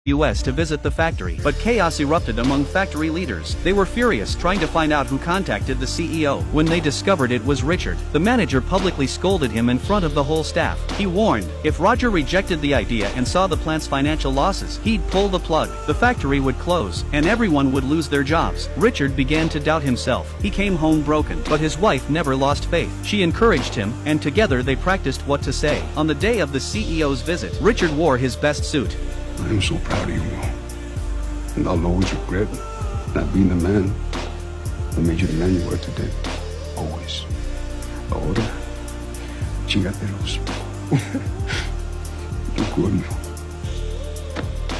US to visit the factory, but chaos erupted among factory leaders. They were furious, trying to find out who contacted the CEO. When they discovered it was Richard, the manager publicly scolded him in front of the whole staff. He warned, if Roger rejected the idea and saw the plant's financial losses, he'd pull the plug. The factory would close, and everyone would lose their jobs. Richard began to doubt himself. He came home broken, but his wife never lost faith. She encouraged him, and together they practiced what to say. On the day of the CEO's visit, Richard wore his best suit. I am so proud of you, and I'll always regret not being the man that made you the man you are today. Always. Ahora, chingatelos. Yo cuerno.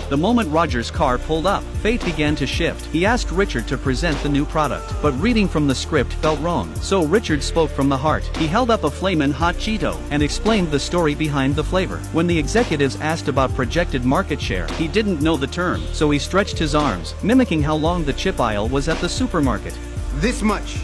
The moment Roger's car pulled up, fate began to shift. He asked Richard to present the new product, but reading from the script felt wrong. So Richard spoke from the heart. He held up a flamin' hot Cheeto and explained the story behind the flavor. When the executives asked about projected market share, he didn't know the term, so he stretched his arms, mimicking how long the chip aisle was at the supermarket. This much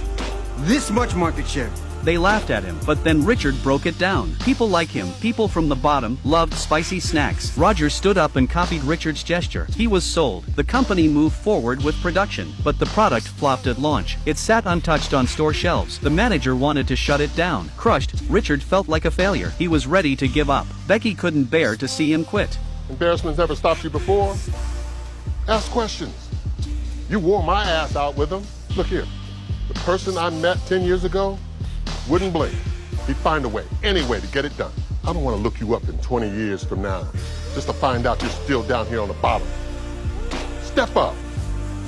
market share. They laughed at him, but then Richard broke it down. People like him, people from the bottom, loved spicy snacks. Roger stood up and copied Richard's gesture. He was sold. The company moved forward with production, but the product flopped at launch. It sat untouched on store shelves. The manager wanted to shut it down. Crushed, Richard felt like a failure. He was ready to give up. Becky couldn't bear to see him quit. Embarrassment's never stopped you before? Ask questions. You wore my ass out with them. Look here, the person I met 10 years ago wouldn't blink. He'd find a way, any way to get it done. I don't want to look you up in 20 years from now, just to find out you're still down here on the bottom. Step up.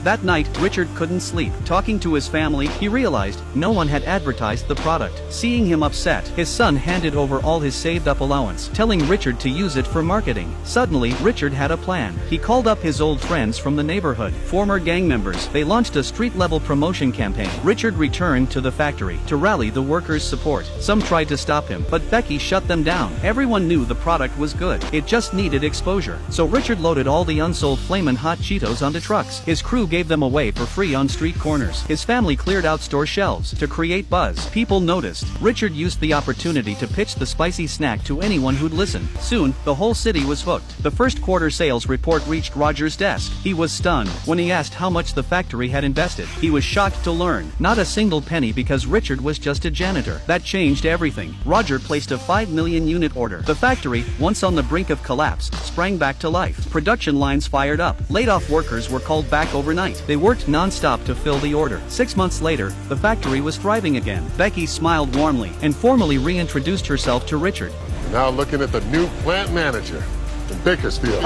That night, Richard couldn't sleep. Talking to his family, he realized no one had advertised the product. Seeing him upset, his son handed over all his saved-up allowance, telling Richard to use it for marketing. Suddenly, Richard had a plan. He called up his old friends from the neighborhood, former gang members. They launched a street-level promotion campaign. Richard returned to the factory to rally the workers' support. Some tried to stop him, but Becky shut them down. Everyone knew the product was good. It just needed exposure. So Richard loaded all the unsold Flamin' Hot Cheetos onto trucks. His crew gave them away for free on street corners. His family cleared out store shelves to create buzz. People noticed. Richard used the opportunity to pitch the spicy snack to anyone who'd listen. Soon, the whole city was hooked. The first quarter sales report reached Roger's desk. He was stunned. When he asked how much the factory had invested, he was shocked to learn not a single penny, because Richard was just a janitor. That changed everything. Roger placed a 5 million unit order. The factory, once on the brink of collapse, sprang back to life. Production lines fired up. Laid-off workers were called back overnight. They worked non-stop to fill the order. 6 months later, the factory was thriving again. Becky smiled warmly and formally reintroduced herself to Richard. Now looking at the new plant manager in Bakersfield.